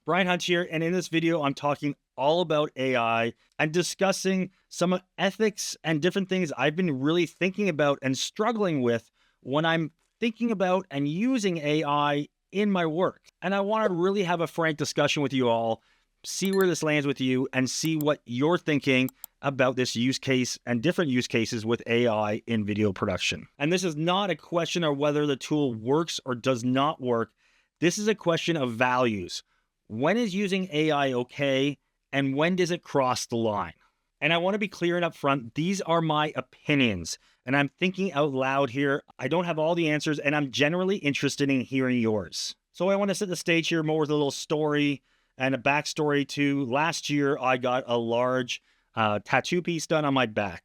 Brian Hunt here, and in this video, I'm talking all about AI and discussing some ethics and different things I've been really thinking about and struggling with when I'm thinking about and using AI in my work. And I want to really have a frank discussion with you all, see where this lands with you, and see what you're thinking about this use case and different use cases with AI in video production. And this is not a question of whether the tool works or does not work. This is a question of values. When is using AI okay, and when does it cross the line? And I want to be clear and upfront, these are my opinions, and I'm thinking out loud here. I don't have all the answers, and I'm generally interested in hearing yours. So I want to set the stage here more with a little story and a backstory to last year. I got a large tattoo piece done on my back.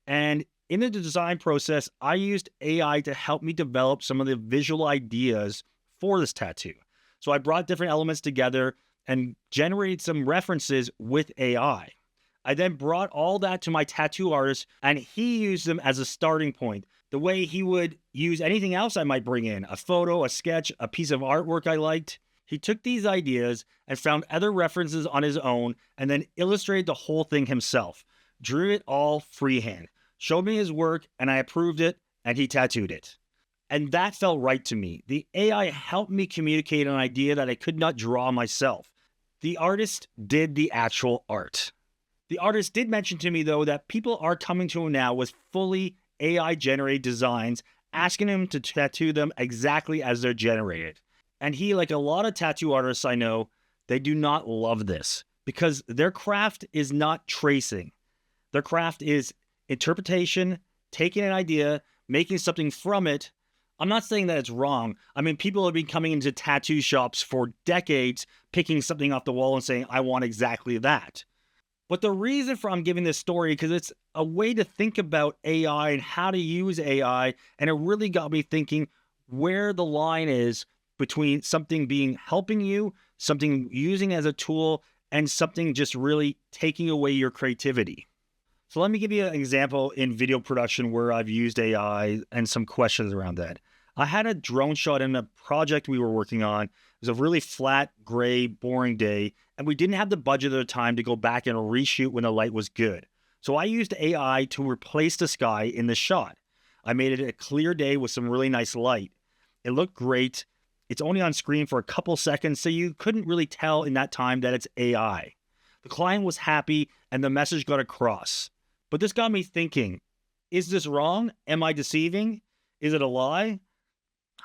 And in the design process, I used AI to help me develop some of the visual ideas for this tattoo. So I brought different elements together and generated some references with AI. I then brought all that to my tattoo artist, and he used them as a starting point, the way he would use anything else I might bring in, a photo, a sketch, a piece of artwork I liked. He took these ideas and found other references on his own and then illustrated the whole thing himself, drew it all freehand, showed me his work, and I approved it, and he tattooed it. And that felt right to me. The AI helped me communicate an idea that I could not draw myself. The artist did the actual art. The artist did mention to me, though, that people are coming to him now with fully AI-generated designs, asking him to tattoo them exactly as they're generated. And he, like a lot of tattoo artists I know, they do not love this because their craft is not tracing. Their craft is interpretation, taking an idea, making something from it. I'm not saying that it's wrong. I mean, people have been coming into tattoo shops for decades, picking something off the wall and saying, I want exactly that. But the reason for I'm giving this story, because it's a way to think about AI and how to use AI. And it really got me thinking where the line is between something being helping you, something using as a tool, and something just really taking away your creativity. So let me give you an example in video production where I've used AI and some questions around that. I had a drone shot in a project we were working on. It was a really flat, gray, boring day, and we didn't have the budget at the time to go back and reshoot when the light was good. So I used AI to replace the sky in the shot. I made it a clear day with some really nice light. It looked great. It's only on screen for a couple seconds, so you couldn't really tell in that time that it's AI. The client was happy, and the message got across. But this got me thinking, is this wrong? Am I deceiving? Is it a lie?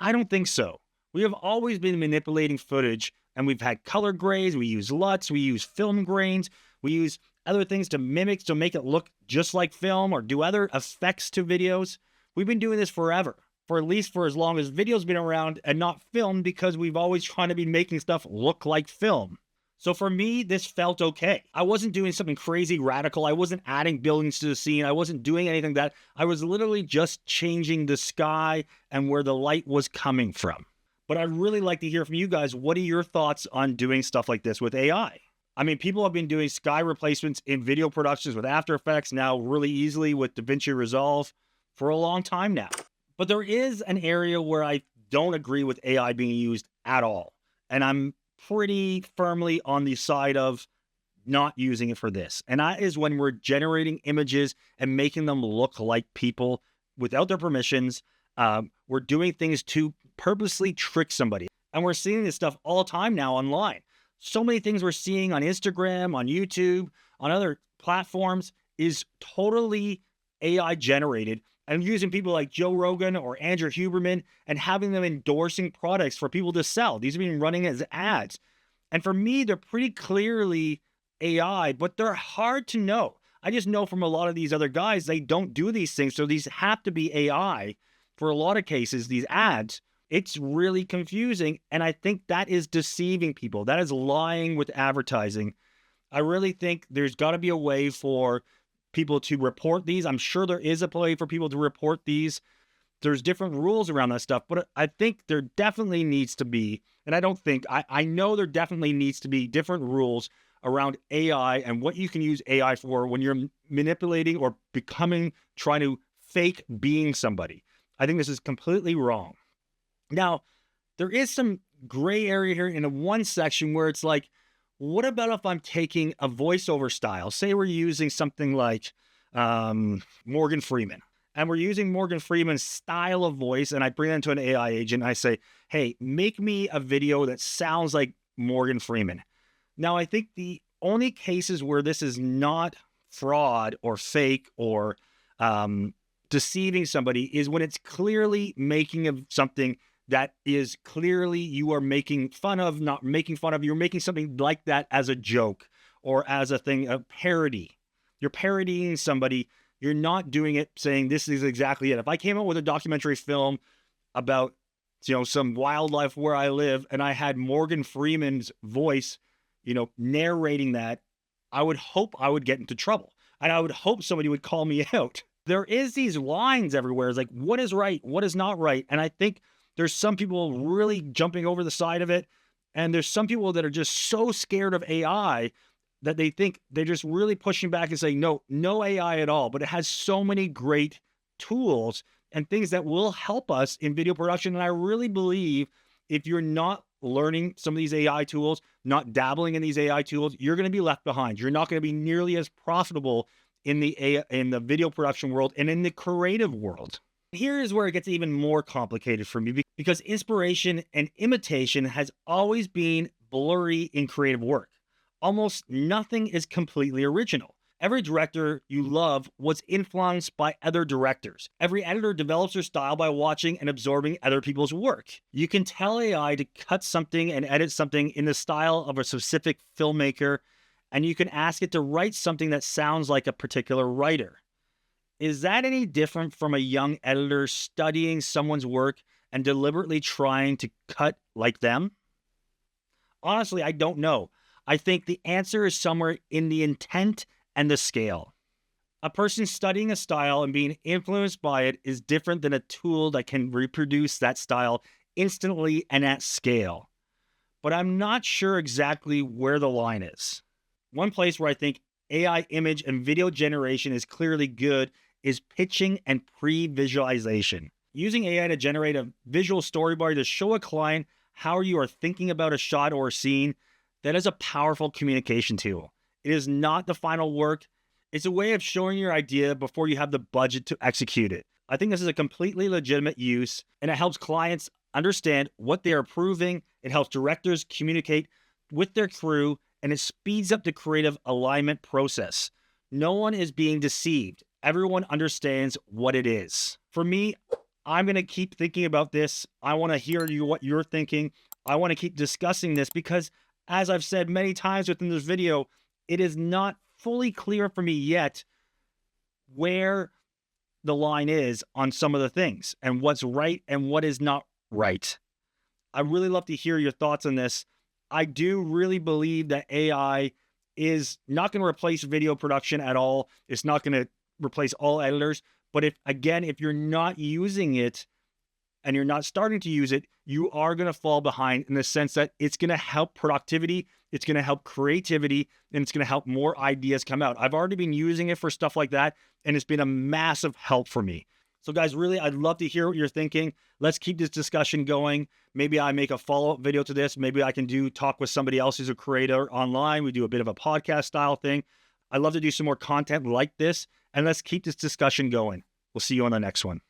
I don't think so. We have always been manipulating footage, and we've had color grades, we use LUTs, we use film grains, we use other things to mimic, to make it look just like film or do other effects to videos. We've been doing this forever, for at least for as long as video's been around and not filmed, because we've always tried to be making stuff look like film. So for me, this felt okay. I wasn't doing something crazy radical. I wasn't adding buildings to the scene. I wasn't doing anything that. I was literally just changing the sky and where the light was coming from. But I'd really like to hear from you guys. What are your thoughts on doing stuff like this with AI? I mean, people have been doing sky replacements in video productions with After Effects now really easily with DaVinci Resolve for a long time now. But there is an area where I don't agree with AI being used at all. And I'm pretty firmly on the side of not using it for this. And that is when we're generating images and making them look like people without their permissions. We're doing things to purposely trick somebody. And we're seeing this stuff all the time now online. So many things we're seeing on Instagram, on YouTube, on other platforms is totally AI generated. And using people like Joe Rogan or Andrew Huberman and having them endorsing products for people to sell. These are being running as ads. And for me, they're pretty clearly AI, but they're hard to know. I just know from a lot of these other guys, they don't do these things. So these have to be AI for a lot of cases, these ads. It's really confusing. And I think that is deceiving people. That is lying with advertising. I really think there's got to be a way for people to report these. I'm sure there is a way for people to report these. There's different rules around that stuff, but I think there definitely needs to be, and I know there definitely needs to be different rules around AI and what you can use AI for when you're manipulating or trying to fake being somebody. I think this is completely wrong. Now, there is some gray area here in a one section where it's like, what about if I'm taking a voiceover style? Say we're using something like Morgan Freeman, and we're using Morgan Freeman's style of voice, and I bring that into an AI agent, and I say, hey, make me a video that sounds like Morgan Freeman. Now, I think the only cases where this is not fraud or fake or deceiving somebody is when it's clearly making of something that is clearly you are making fun of, not making fun of. You're making something like that as a joke or as a thing, a parody. You're parodying somebody. You're not doing it saying this is exactly it. If I came out with a documentary film about, some wildlife where I live, and I had Morgan Freeman's voice, narrating that, I would hope I would get into trouble. And I would hope somebody would call me out. There is these lines everywhere. It's like, what is right? What is not right? And I think there's some people really jumping over the side of it. And there's some people that are just so scared of AI that they think they're just really pushing back and saying, no AI at all. But it has so many great tools and things that will help us in video production. And I really believe if you're not learning some of these AI tools, not dabbling in these AI tools, you're going to be left behind. You're not going to be nearly as profitable in the video production world and in the creative world. Here is where it gets even more complicated for me, because inspiration and imitation has always been blurry in creative work. Almost nothing is completely original. Every director you love was influenced by other directors. Every editor develops their style by watching and absorbing other people's work. You can tell AI to cut something and edit something in the style of a specific filmmaker, and you can ask it to write something that sounds like a particular writer. Is that any different from a young editor studying someone's work and deliberately trying to cut like them? Honestly, I don't know. I think the answer is somewhere in the intent and the scale. A person studying a style and being influenced by it is different than a tool that can reproduce that style instantly and at scale. But I'm not sure exactly where the line is. One place where I think AI image and video generation is clearly good is pitching and pre-visualization. Using AI to generate a visual storyboard to show a client how you are thinking about a shot or a scene, that is a powerful communication tool. It is not the final work. It's a way of showing your idea before you have the budget to execute it. I think this is a completely legitimate use, and it helps clients understand what they are approving. It helps directors communicate with their crew, and it speeds up the creative alignment process. No one is being deceived. Everyone understands what it is. For me, I'm going to keep thinking about this. I want to hear what you're thinking. I want to keep discussing this because, as I've said many times within this video, it is not fully clear for me yet where the line is on some of the things and what's right and what is not right. I really love to hear your thoughts on this. I do really believe that AI is not going to replace video production at all. It's not going to replace all editors. But if you're not using it and you're not starting to use it, you are going to fall behind in the sense that it's going to help productivity, it's going to help creativity, and it's going to help more ideas come out. I've already been using it for stuff like that, and it's been a massive help for me. So guys, really, I'd love to hear what you're thinking. Let's keep this discussion going. Maybe I make a follow-up video to this. Maybe I can talk with somebody else who's a creator online. We do a bit of a podcast style thing. I'd love to do some more content like this, and let's keep this discussion going. We'll see you on the next one.